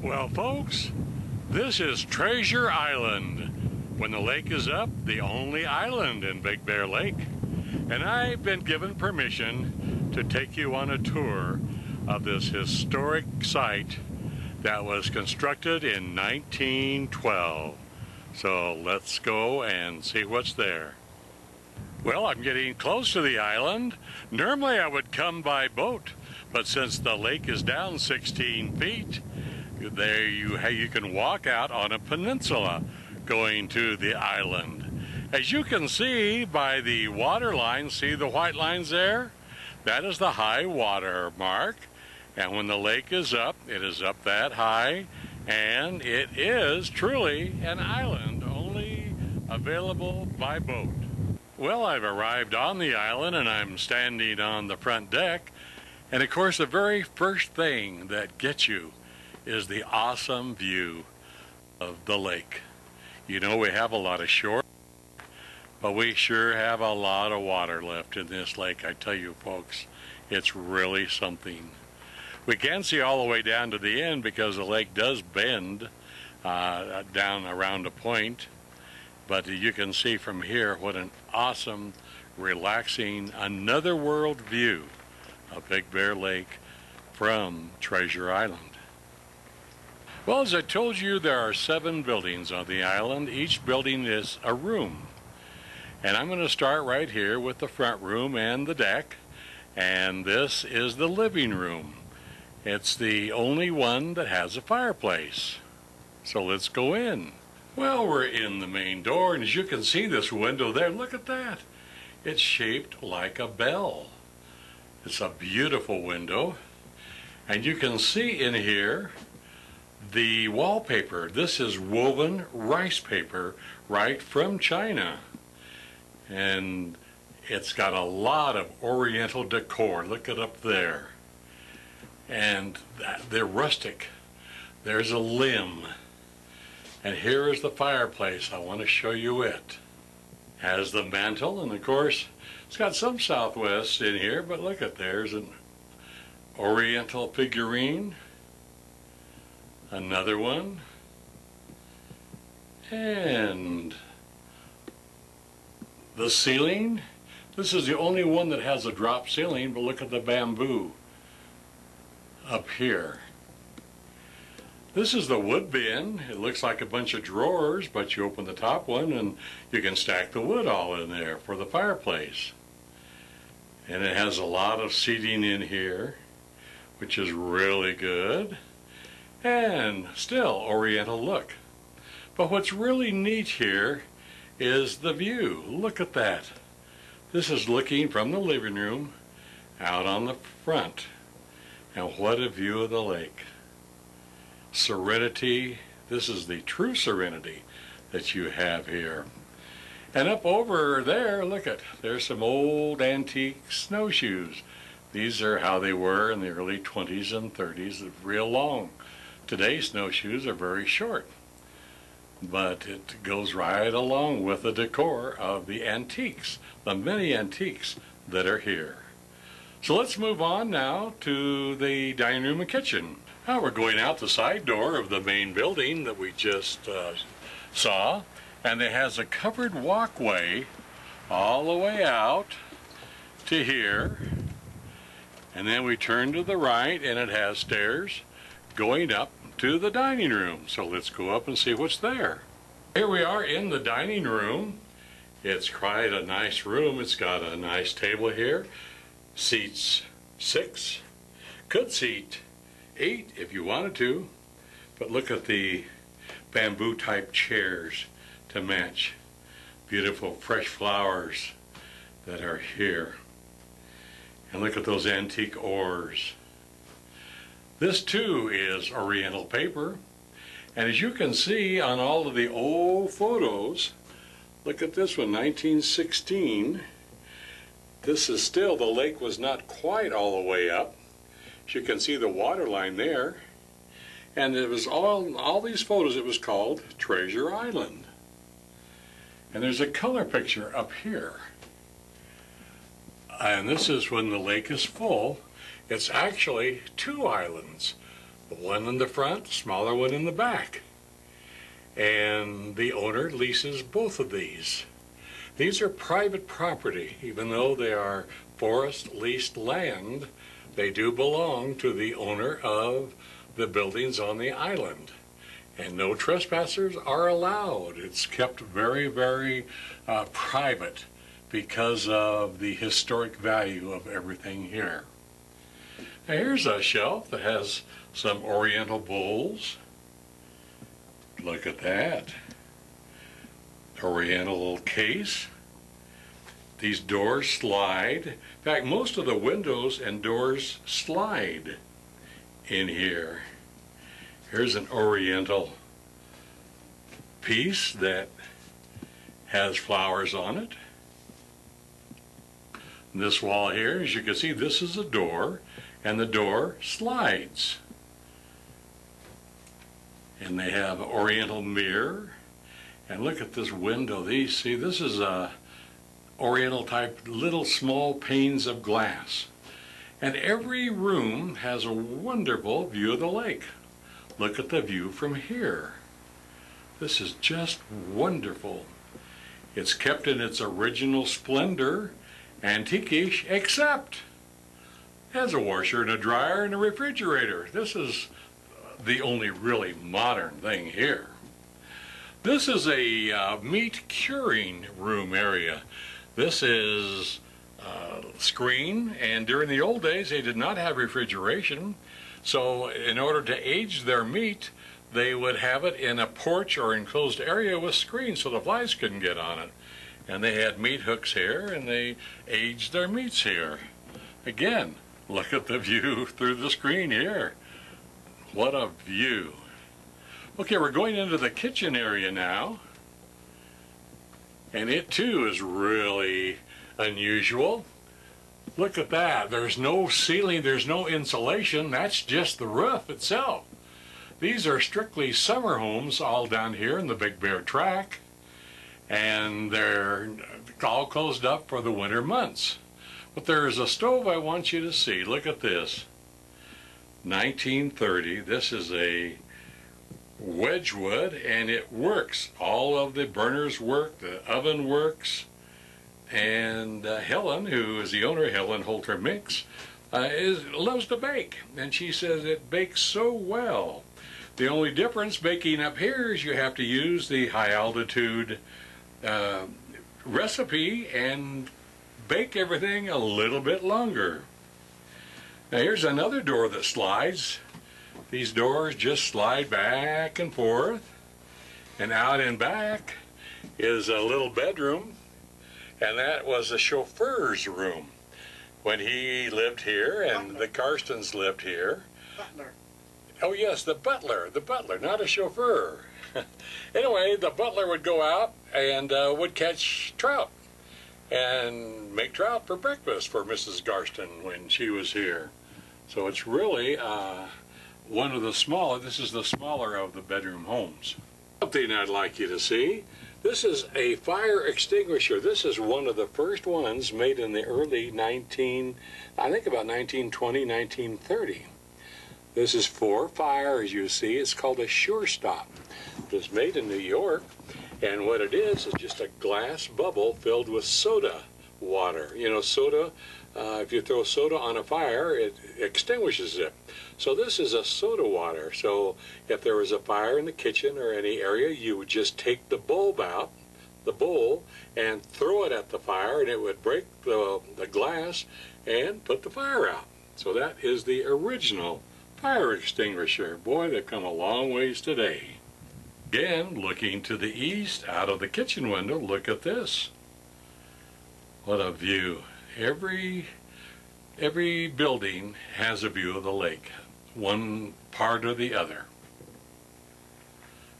Well, folks, this is Treasure Island. When the lake is up, the only island in Big Bear Lake. And I've been given permission to take you on a tour of this historic site that was constructed in 1912. So let's go and see what's there. Well, I'm getting close to the island. Normally I would come by boat, but since the lake is down 16 feet, there you can walk out on a peninsula going to the island. As you can see by the water line, see the white lines there? That is the high water mark. And when the lake is up, it is up that high, and it is truly an island, only available by boat. Well, I've arrived on the island and I'm standing on the front deck, and of course the very first thing that gets you is the awesome view of the lake. You know, we have a lot of shore, but we sure have a lot of water left in this lake. I tell you folks, it's really something. We can't see all the way down to the end because the lake does bend down around a point, but you can see from here what an awesome, relaxing, another world view of Big Bear Lake from Treasure Island. Well, as I told you, there are 7 buildings on the island. Each building is a room. And I'm going to start right here with the front room and the deck. And this is the living room. It's the only one that has a fireplace. So let's go in. Well, we're in the main door, and as you can see this window there, look at that. It's shaped like a bell. It's a beautiful window. And you can see in here the wallpaper. This is woven rice paper right from China. And it's got a lot of oriental decor. Look it up there. And they're rustic. There's a limb. And here is the fireplace. I want to show you it. Has the mantle, and of course it's got some Southwest in here, but look at, there's an oriental figurine. Another one. And the ceiling. This is the only one that has a drop ceiling, but look at the bamboo up here. This is the wood bin. It looks like a bunch of drawers, but you open the top one and you can stack the wood all in there for the fireplace. And it has a lot of seating in here, which is really good. And still oriental look. But what's really neat here is the view. Look at that. This is looking from the living room out on the front. And what a view of the lake. Serenity. This is the true serenity that you have here. And up over there, look at, there's some old antique snowshoes. These are how they were in the early 20s and 30s, real long. Today's snowshoes are very short, but it goes right along with the decor of the antiques, the many antiques that are here. So let's move on now to the dining room and kitchen. Now we're going out the side door of the main building that we just saw, and it has a covered walkway all the way out to here, and then we turn to the right and it has stairs going up to the dining room. So let's go up and see what's there. Here we are in the dining room. It's quite a nice room. It's got a nice table here. Seats 6. Could seat 8 if you wanted to. But look at the bamboo type chairs to match. Beautiful fresh flowers that are here. And look at those antique oars. This too is oriental paper. And as you can see on all of the old photos, look at this one, 1916. This is still, the lake was not quite all the way up. As you can see the water line there. And it was all these photos, it was called Treasure Island. And there's a color picture up here. And this is when the lake is full. It's actually 2 islands. One in the front, smaller one in the back. And the owner leases both of these. These are private property. Even though they are forest leased land, they do belong to the owner of the buildings on the island. And no trespassers are allowed. It's kept very, very private because of the historic value of everything here. Now here's a shelf that has some oriental bowls. Look at that. Oriental little case. These doors slide. In fact, most of the windows and doors slide in here. Here's an oriental piece that has flowers on it. This wall here, as you can see, this is a door, and the door slides. And they have an oriental mirror. And look at this window. See, this is a oriental type little small panes of glass. And every room has a wonderful view of the lake. Look at the view from here. This is just wonderful. It's kept in its original splendor, antique-ish, except it has a washer and a dryer and a refrigerator. This is the only really modern thing here. This is a meat curing room area. This is screen, and during the old days they did not have refrigeration, so in order to age their meat they would have it in a porch or enclosed area with screens so the flies couldn't get on it. And they had meat hooks here, and they aged their meats here. Again, look at the view through the screen here. What a view. Okay, we're going into the kitchen area now. And it too is really unusual. Look at that. There's no ceiling, there's no insulation. That's just the roof itself. These are strictly summer homes all down here in the Big Bear Track. And they're all closed up for the winter months. But there's a stove I want you to see. Look at this. 1930. This is a Wedgwood, and it works. All of the burners work, the oven works, and Helen, who is the owner, Helen Holter Mix, loves to bake, and she says it bakes so well. The only difference baking up here is you have to use the high altitude recipe and bake everything a little bit longer. Now here's another door that slides. These doors just slide back and forth, and out and back is a little bedroom, and that was the chauffeur's room when he lived here, and the Karstens lived here. Butler. Oh yes, the butler, not a chauffeur. Anyway, the butler would go out and would catch trout and make trout for breakfast for Mrs. Garston when she was here. So it's really one of the smaller, this is the smaller of the bedroom homes. Something I'd like you to see. This is a fire extinguisher. This is one of the first ones made in the early I think about 1920, 1930. This is for fire, as you see. It's called a Sure Stop. It was made in New York, and what it is just a glass bubble filled with soda water. You know, soda, if you throw soda on a fire, it extinguishes it. So this is a soda water. So if there was a fire in the kitchen or any area, you would just take the bulb out, the bowl, and throw it at the fire, and it would break the glass and put the fire out. So that is the original fire extinguisher. Boy, they've come a long ways today. Again, looking to the east out of the kitchen window, look at this. What a view. Every building has a view of the lake, one part or the other.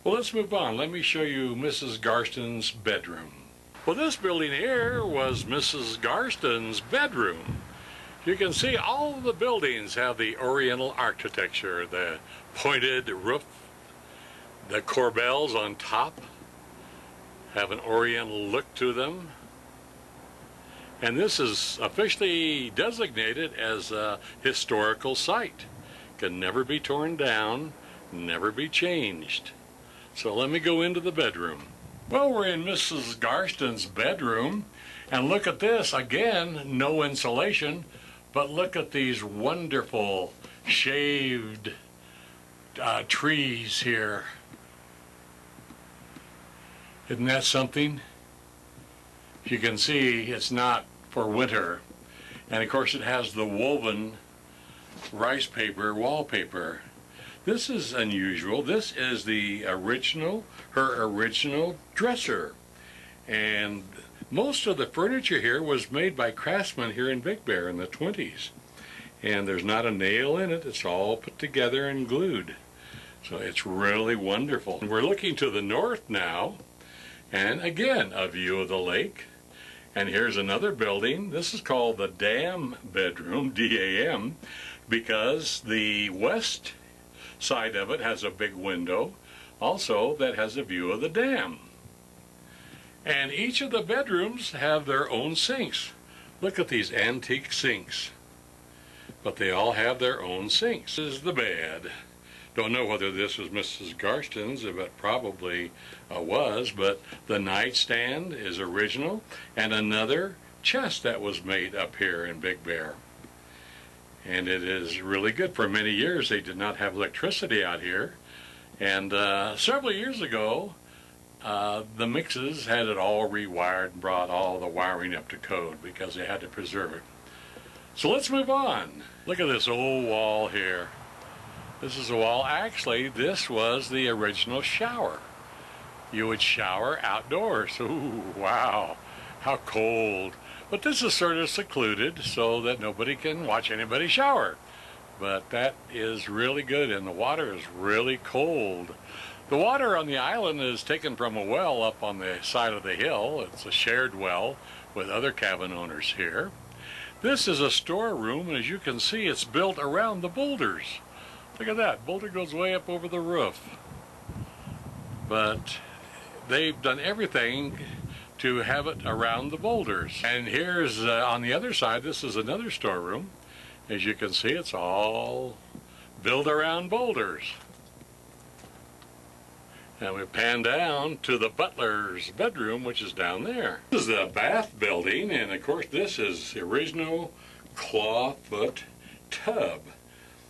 Well, let's move on. Let me show you Mrs. Garston's bedroom. Well, this building here was Mrs. Garston's bedroom. You can see all of the buildings have the Oriental architecture, the pointed roof, the corbels on top have an Oriental look to them. And this is officially designated as a historical site can never be torn down, never be changed. So let me go into the bedroom. Well, we're in Mrs. Garston's bedroom, and look at this. Again, no insulation, but look at these wonderful shaved trees here. Isn't that something? You can see it's not for winter. And of course it has the woven rice paper wallpaper. This is unusual. This is the original, her original dresser. And most of the furniture here was made by craftsmen here in Big Bear in the 20s. And there's not a nail in it. It's all put together and glued. So it's really wonderful. We're looking to the north now. And again, a view of the lake. And here's another building. This is called the Dam Bedroom, D-A-M, because the west side of it has a big window, also that has a view of the dam. And each of the bedrooms have their own sinks. Look at these antique sinks. But they all have their own sinks. This is the bed. Don't know whether this was Mrs. Garston's, if it probably was, but the nightstand is original, and another chest that was made up here in Big Bear. And it is really good. For many years they did not have electricity out here, and several years ago the Mixes had it all rewired and brought all the wiring up to code because they had to preserve it. So let's move on. Look at this old wall here. This is a wall. Actually, this was the original shower. You would shower outdoors. Ooh, wow, how cold. But this is sort of secluded so that nobody can watch anybody shower. But that is really good, and the water is really cold. The water on the island is taken from a well up on the side of the hill. It's a shared well with other cabin owners here. This is a storeroom, and as you can see, it's built around the boulders. Look at that, boulder goes way up over the roof. But they've done everything to have it around the boulders. And here's on the other side, this is another storeroom. As you can see, it's all built around boulders. And we pan down to the butler's bedroom, which is down there. This is the bath building, and of course this is the original clawfoot tub.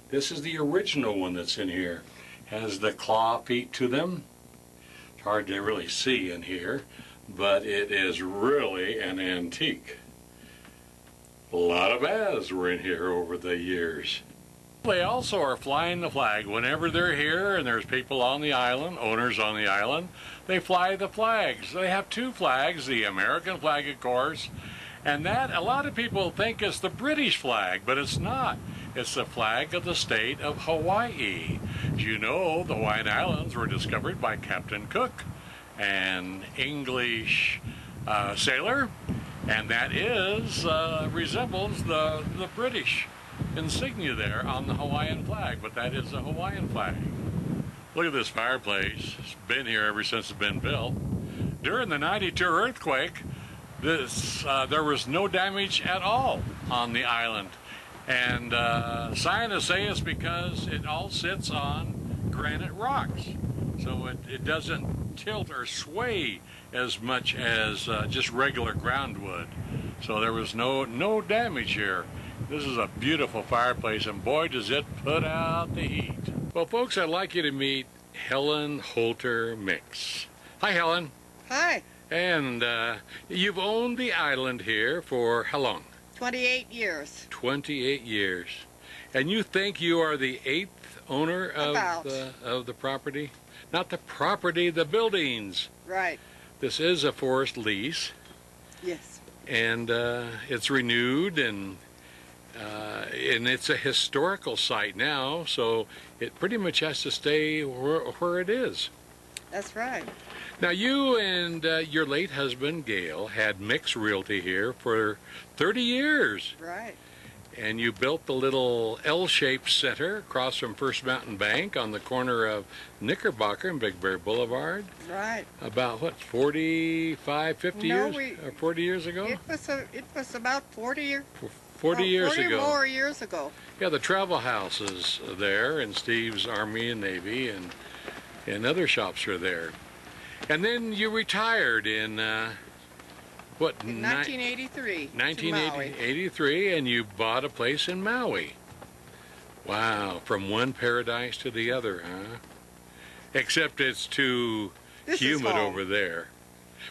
This is the original one that's in here. Has the claw feet to them. It's hard to really see in here, but it is really an antique. A lot of baths were in here over the years. They also are flying the flag. Whenever they're here and there's people on the island, owners on the island, they fly the flags. They have two flags, the American flag, of course, and that a lot of people think is the British flag, but it's not. It's the flag of the state of Hawaii. As you know, the Hawaiian Islands were discovered by Captain Cook, an English sailor, and that is resembles the British insignia there on the Hawaiian flag, but that is a Hawaiian flag. Look at this fireplace. It's been here ever since it's been built. During the '92 earthquake, there was no damage at all on the island. And scientists say it's because it all sits on granite rocks. So it doesn't tilt or sway as much as just regular ground would. So there was no damage here. This is a beautiful fireplace, and boy does it put out the heat. Well folks, I'd like you to meet Helen Holter Mix. Hi Helen. Hi. And you've owned the island here for how long? 28 years. 28 years. And you think you are the 8th owner of the property? Not the property, the buildings. Right. This is a forest lease. Yes. And it's renewed, and it's a historical site now, so it pretty much has to stay where it is. That's right. Now you and your late husband Gail had Mix Realty here for 30 years. Right. And you built the little L-shaped center across from First Mountain Bank on the corner of Knickerbocker and Big Bear Boulevard. Right. About what, 45, 50 years? Or 40 years ago? It was about 40 years. 40 years 40 ago. more years ago. Yeah, the travel house is there, and Steve's Army and Navy, and other shops are there. And then you retired in, what? In 1983. 1983, and you bought a place in Maui. Wow, from one paradise to the other, huh? Except it's too humid over there.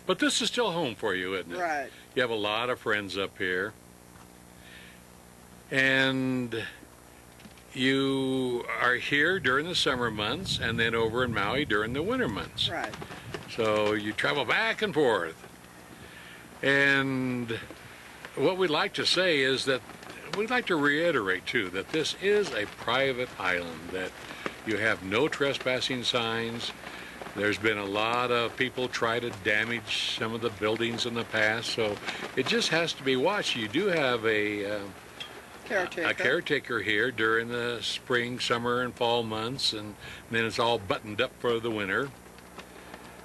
But this is still home for you, isn't it? Right. You have a lot of friends up here. And you are here during the summer months and then over in Maui during the winter months. Right. So you travel back and forth. And what we'd like to say is that we'd like to reiterate too that this is a private island, that you have no trespassing signs. There's been a lot of people try to damage some of the buildings in the past, so it just has to be watched. You do have a caretaker here during the spring, summer, and fall months, and then it's all buttoned up for the winter.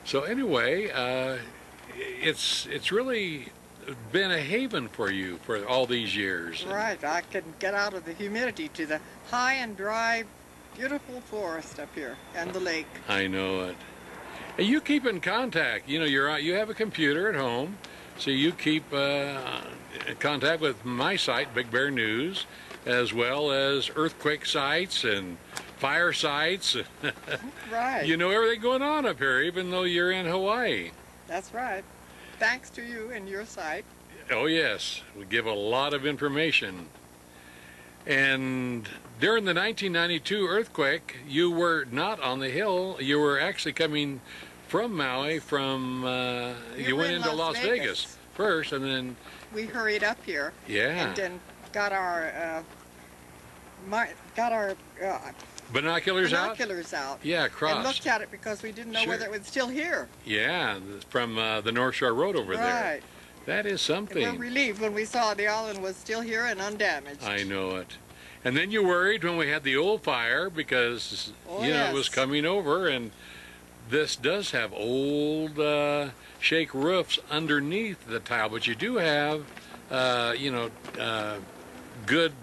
So anyway, it's really been a haven for you for all these years. Right. I can get out of the humidity to the high and dry, beautiful forest up here and the lake. I know it. And you keep in contact. You know, you have a computer at home, so you keep in contact with my site, Big Bear News, as well as earthquake sites and fire sites. Right. You know everything going on up here, even though you're in Hawaii. That's right. Thanks to you and your site. Oh yes, we give a lot of information. And during the 1992 earthquake, you were not on the hill. You were actually coming from Maui, you went into Las Vegas first, and then we hurried up here. Yeah. And then got our binoculars out. Yeah, crossed. And looked at it because we didn't know whether it was still here. Yeah, from the North Shore Road over there. Right. That is something. And we're relieved when we saw the island was still here and undamaged. I know it. And then you worried when we had the old fire because it was coming over, and this does have old shake roofs underneath the tile, but you do have good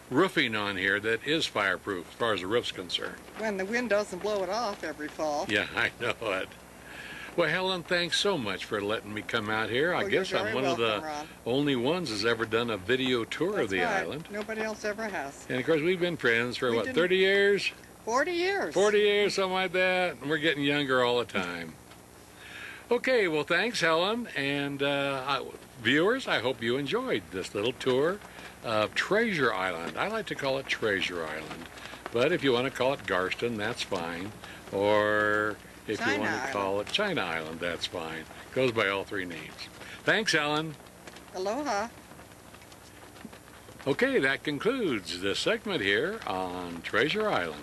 roofing on here that is fireproof as far as the roof's concerned. When the wind doesn't blow it off every fall. Yeah, I know it. Well, Helen, thanks so much for letting me come out here. I guess I'm one of the only ones that's ever done a video tour of the island. Nobody else ever has. And of course, we've been friends for 30 years? 40 years. 40 years, something like that. And we're getting younger all the time. Okay, well, thanks, Helen. And viewers, I hope you enjoyed this little tour of Treasure Island. I like to call it Treasure Island. But if you want to call it Garston, that's fine. Or if you want to call it China Island, that's fine. Goes by all three names. Thanks, Helen. Aloha. Okay, that concludes this segment here on Treasure Island.